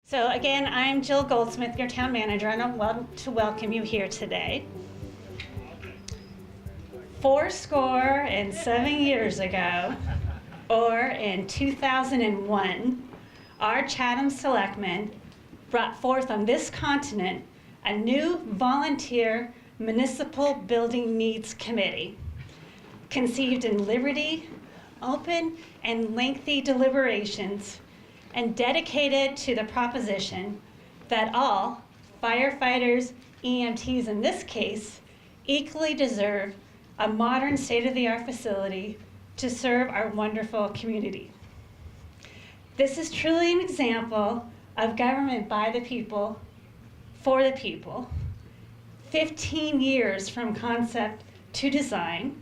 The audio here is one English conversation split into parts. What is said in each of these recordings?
So again, I'm Jill Goldsmith, your town manager, and I want to welcome you here today. 87 years ago, or in 2001, our Chatham selectmen brought forth on this continent a new volunteer municipal building needs committee, conceived in liberty, open, and lengthy deliberations, and dedicated to the proposition that all firefighters, EMTs in this case, equally deserve a modern state-of-the-art facility to serve our wonderful community. This is truly an example of government by the people, for the people, 15 years from concept to design,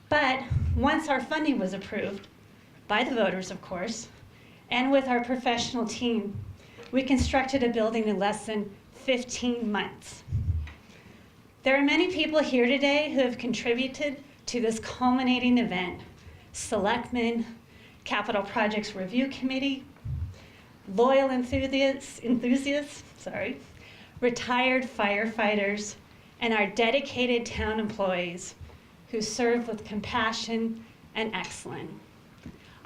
but once our funding was approved, by the voters of course, and with our professional team, we constructed a building in less than 15 months. There are many people here today who have contributed to this culminating event: selectmen, Capital Projects Review Committee, loyal enthusiasts, retired firefighters, and our dedicated town employees who serve with compassion and excellence.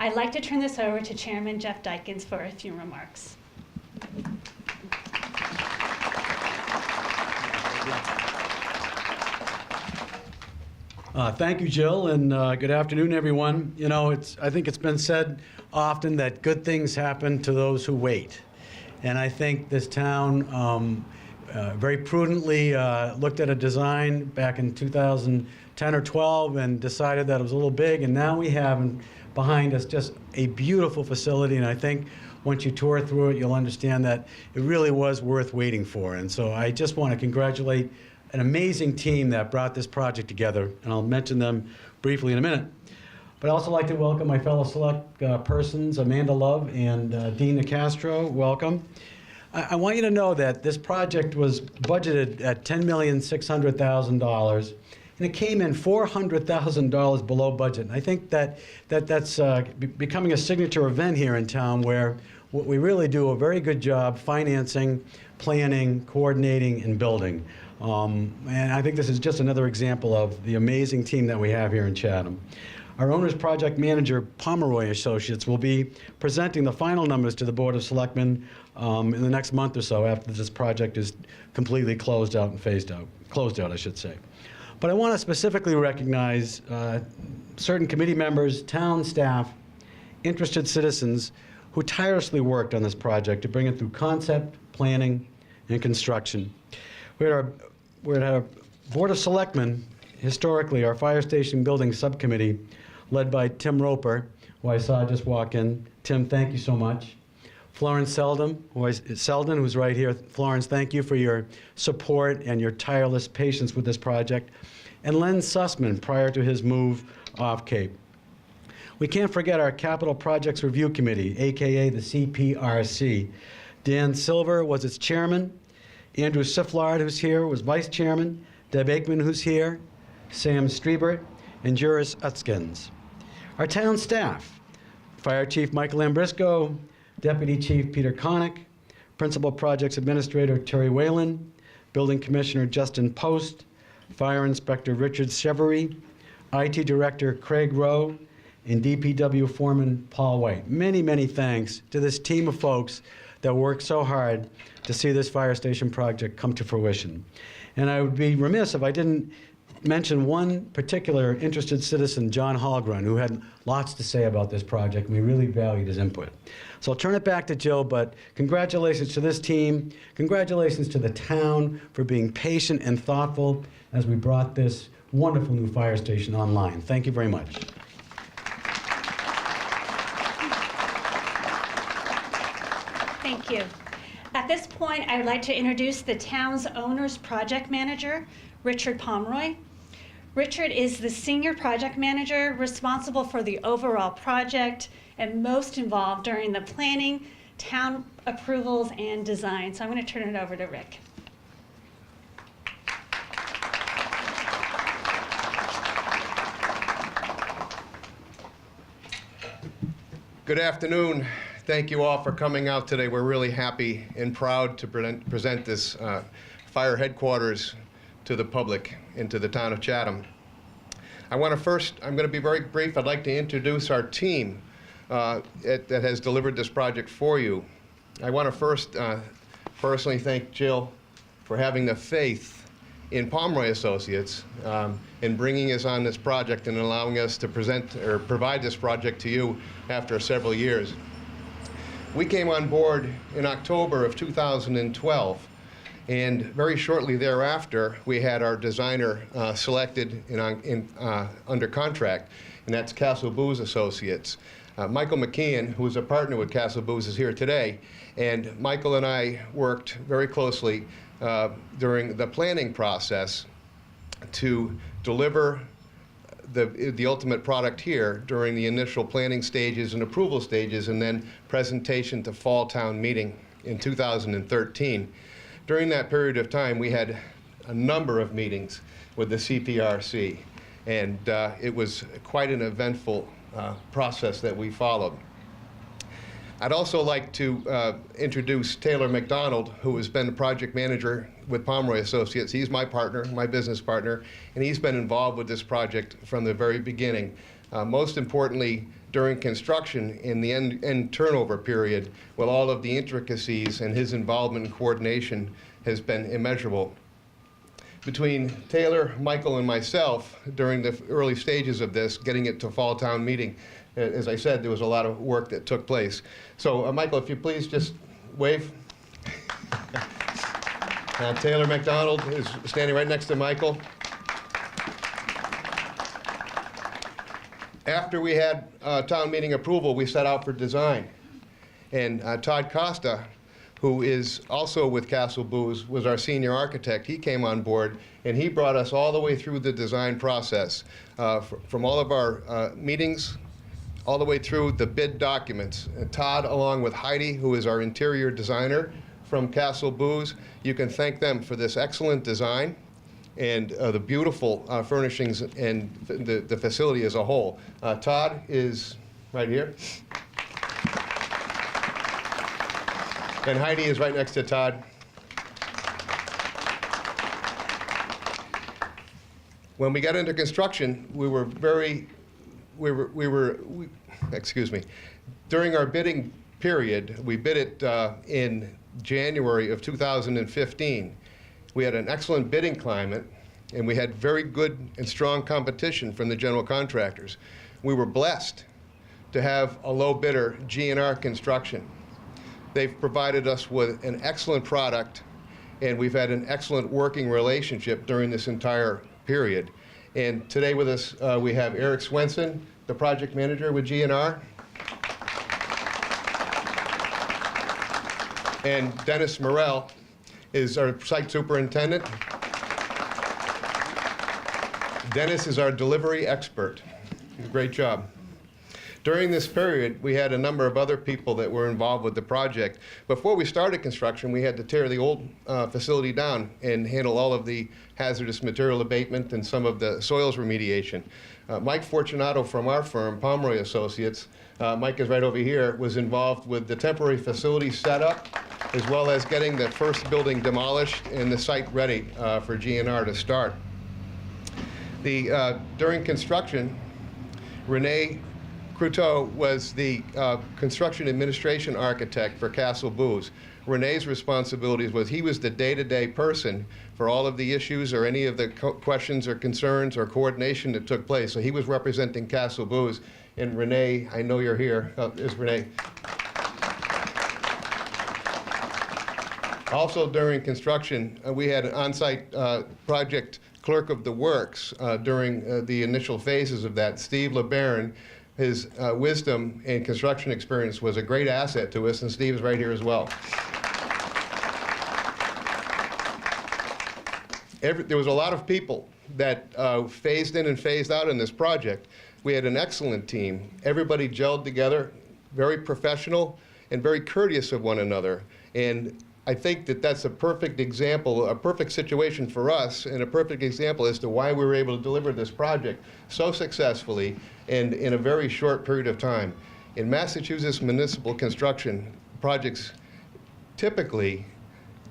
I'd like to turn this over to Chairman Jeff Dykins for a few remarks. Thank you, Jill, and good afternoon, everyone. You know, I think it's been said often that good things happen to those who wait. And I think this town very prudently looked at a design back in 2010 or 12 and decided that it was a little big, and now we have behind us just a beautiful facility. And I think once you tour through it, you'll understand that it really was worth waiting for. And so I just want to congratulate an amazing team that brought this project together, and I'll mention them briefly in a minute. But I'd also like to welcome my fellow select persons, Amanda Love and Dean Nicastro. Welcome. I want you to know that this project was budgeted at $10,600,000, and it came in $400,000 below budget. And I think that's becoming a signature event here in town, where we really do a very good job financing, planning, coordinating, and building. And I think this is just another example of the amazing team that we have here in Chatham. Our owner's project manager, Pomeroy Associates, will be presenting the final numbers to the Board of Selectmen in the next month or so, after this project is completely closed out and phased out. Closed out, I should say. But I want to specifically recognize certain committee members, town staff, interested citizens who tirelessly worked on this project to bring it through concept, planning, and construction. We're at our Board of Selectmen, historically, our Fire Station Building Subcommittee, led by Tim Roper, who I saw just walk in. Tim, thank you so much. Florence Selden, who's right here. Florence, thank you for your support and your tireless patience with this project. And Len Sussman, prior to his move off Cape. We can't forget our Capital Projects Review Committee, AKA the CPRC. Dan Silver was its chairman. Andrew Sifflard, who's here, was vice chairman. Deb Aikman, who's here. Sam Strebert, and Juris Utskins. Our town staff: Fire Chief Michael Ambrisco, Deputy Chief Peter Connick, Principal Projects Administrator Terry Whalen, Building Commissioner Justin Post, Fire Inspector Richard Chevery, IT Director Craig Rowe, and DPW Foreman Paul White. Many, many thanks to this team of folks that worked so hard to see this fire station project come to fruition. And I would be remiss if I didn't mention one particular interested citizen, John Hallgren, who had lots to say about this project, and we really valued his input. So I'll turn it back to Jill, but congratulations to this team. Congratulations to the town for being patient and thoughtful as we brought this wonderful new fire station online. Thank you very much. Thank you. At this point, I would like to introduce the town's owner's project manager, Richard Pomeroy. Richard is the senior project manager responsible for the overall project and most involved during the planning, town approvals, and design. So I'm going to turn it over to Rick. Good afternoon. thank you all for coming out today. We're really happy and proud to present this fire headquarters to the public and to the town of Chatham. I'm going to be very brief. I'd like to introduce our team that has delivered this project for you. I want to first personally thank Jill for having the faith in Pomeroy Associates in bringing us on this project and allowing us to present or provide this project to you after several years. We came on board in October of 2012, and very shortly thereafter we had our designer selected under contract, and that's Castle Booz Associates. Michael McKeon, who is a partner with Castle Booz, is here today, and Michael and I worked very closely during the planning process to deliver the ultimate product here during the initial planning stages and approval stages, and then presentation to fall town meeting in 2013. During that period of time, we had a number of meetings with the CPRC, and it was quite an eventful process that we followed. I'd also like to introduce Taylor McDonald, who has been the project manager with Pomeroy Associates. He's my partner, my business partner, and he's been involved with this project from the very beginning. Most importantly, during construction in the end turnover period, with all of the intricacies, and his involvement and coordination has been immeasurable. Between Taylor, Michael, and myself, during the early stages of this, getting it to fall town meeting, as I said, there was a lot of work that took place. So, Michael, if you please just wave. Taylor McDonald is standing right next to Michael. After we had town meeting approval, we set out for design. And Todd Costa, who is also with Castle Booz, was our senior architect. He came on board, and he brought us all the way through the design process, from all of our meetings, all the way through the bid documents. And Todd, along with Heidi, who is our interior designer from Castle Booz, you can thank them for this excellent design and the beautiful furnishings and the facility as a whole. Todd is right here. And Heidi is right next to Todd. When we got into construction, excuse me, during our bidding period, we bid it in January of 2015. We had an excellent bidding climate, and we had very good and strong competition from the general contractors. We were blessed to have a low bidder, G&R Construction. They've provided us with an excellent product, and we've had an excellent working relationship during this entire period. And today with us, we have Eric Swenson, the project manager with G&R, and Dennis Morell is our site superintendent. Dennis is our delivery expert. Great job. During this period, we had a number of other people that were involved with the project. Before we started construction, we had to tear the old facility down and handle all of the hazardous material abatement and some of the soils remediation. Mike Fortunato from our firm, Pomeroy Associates, Mike is right over here, was involved with the temporary facility setup, as well as getting the first building demolished and the site ready for G&R to start. During construction, Renee Cruteau was the construction administration architect for Castle Booz. Renee's responsibilities was he was the day-to-day person for all of the issues or any of the questions or concerns or coordination that took place. So he was representing Castle Booz. And Renee, I know you're here. Is Renee? Also during construction, we had an on-site project clerk of the works during the initial phases of that, Steve LeBaron. His wisdom and construction experience was a great asset to us, and Steve is right here as well. There was a lot of people that phased in and phased out in this project. We had an excellent team. Everybody gelled together, very professional and very courteous of one another. And I think that that's a perfect example, a perfect situation for us, and a perfect example as to why we were able to deliver this project so successfully and in a very short period of time. In Massachusetts municipal construction, projects typically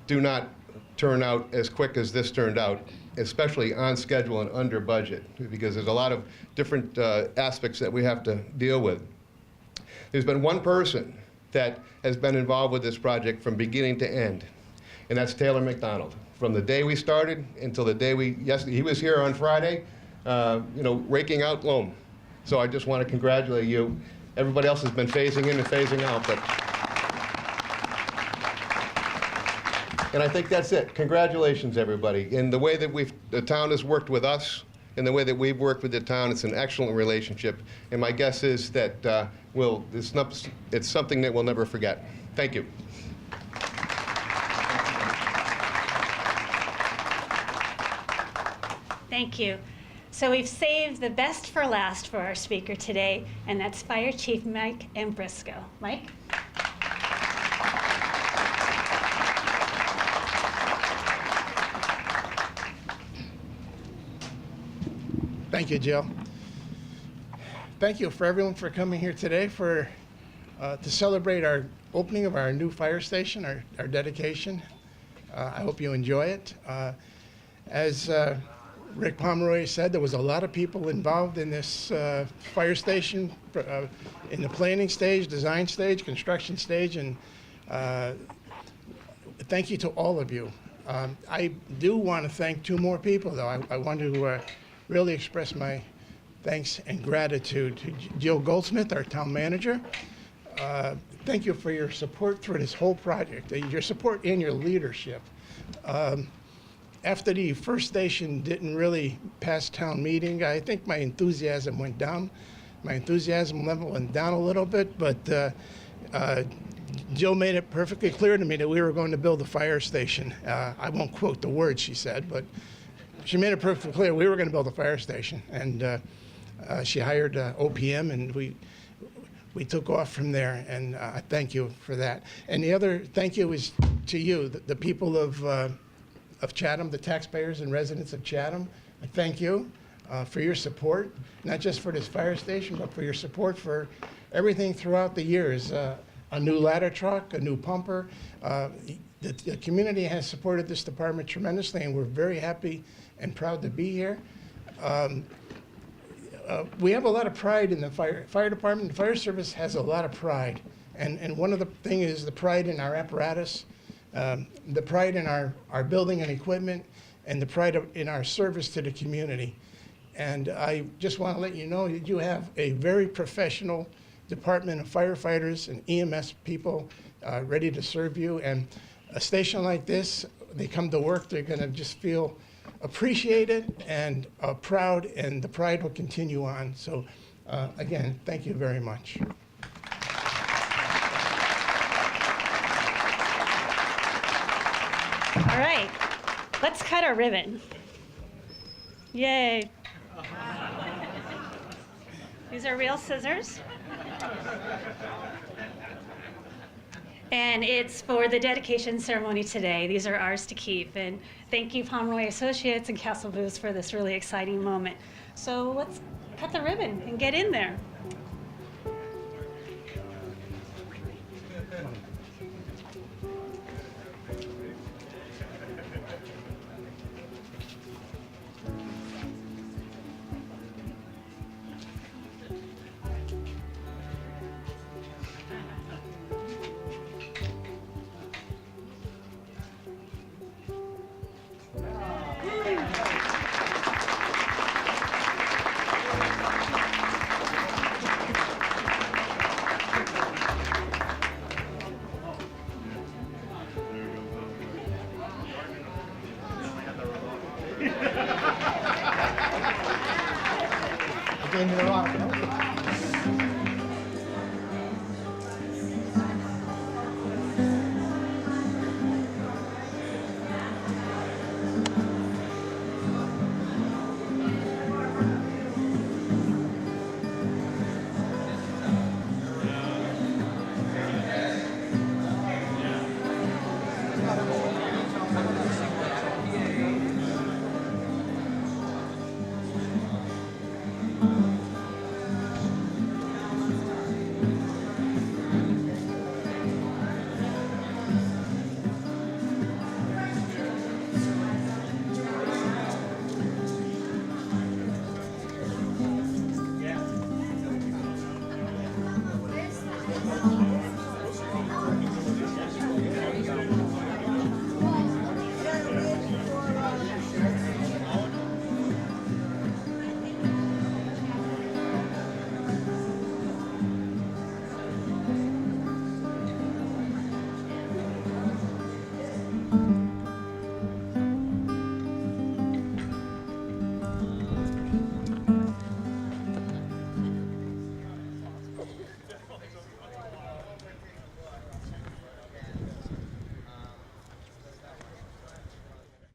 do not turn out as quick as this turned out, especially on schedule and under budget, because there's a lot of different aspects that we have to deal with. There's been one person that has been involved with this project from beginning to end, and that's Taylor McDonald. From the day we started until the day he was here on Friday, raking out loam. So I just want to congratulate you. Everybody else has been phasing in and phasing out, and I think that's it. Congratulations, everybody. In the way that the town has worked with us, in the way that we've worked with the town, it's an excellent relationship. And my guess is that it's something that we'll never forget. Thank you. Thank you. So we've saved the best for last for our speaker today, and that's Fire Chief Mike Ambrisco. Mike? Thank you, Jill. Thank you for everyone for coming here today to celebrate our opening of our new fire station, our dedication. I hope you enjoy it. As Rick Pomeroy said, there was a lot of people involved in this fire station in the planning stage, design stage, construction stage, and thank you to all of you. I do want to thank two more people, though. I want to really express my thanks and gratitude to Jill Goldsmith, our town manager. Thank you for your support through this whole project, your support and your leadership. After the first station didn't really pass town meeting, I think my enthusiasm went down. My enthusiasm level went down a little bit, but Jill made it perfectly clear to me that we were going to build a fire station. I won't quote the words she said, but she made it perfectly clear we were going to build a fire station. And she hired OPM, and we took off from there, and I thank you for that. And the other thank you is to you, the people of Chatham, the taxpayers and residents of Chatham. I thank you for your support, not just for this fire station, but for your support for everything throughout the years. A new ladder truck, a new pumper. The community has supported this department tremendously, and we're very happy and proud to be here. We have a lot of pride in the fire department. The fire service has a lot of pride. And one of the things is the pride in our apparatus, the pride in our building and equipment, and the pride in our service to the community. And I just want to let you know that you have a very professional department of firefighters and EMS people ready to serve you. And a station like this, they come to work, they're going to just feel appreciated and proud, and the pride will continue on. So again, thank you very much. All right, let's cut our ribbon. Yay. These are real scissors. And it's for the dedication ceremony today. These are ours to keep. And thank you, Pomeroy Associates and Castle Booze, for this really exciting moment. So let's cut the ribbon and get in there. Again, you're on.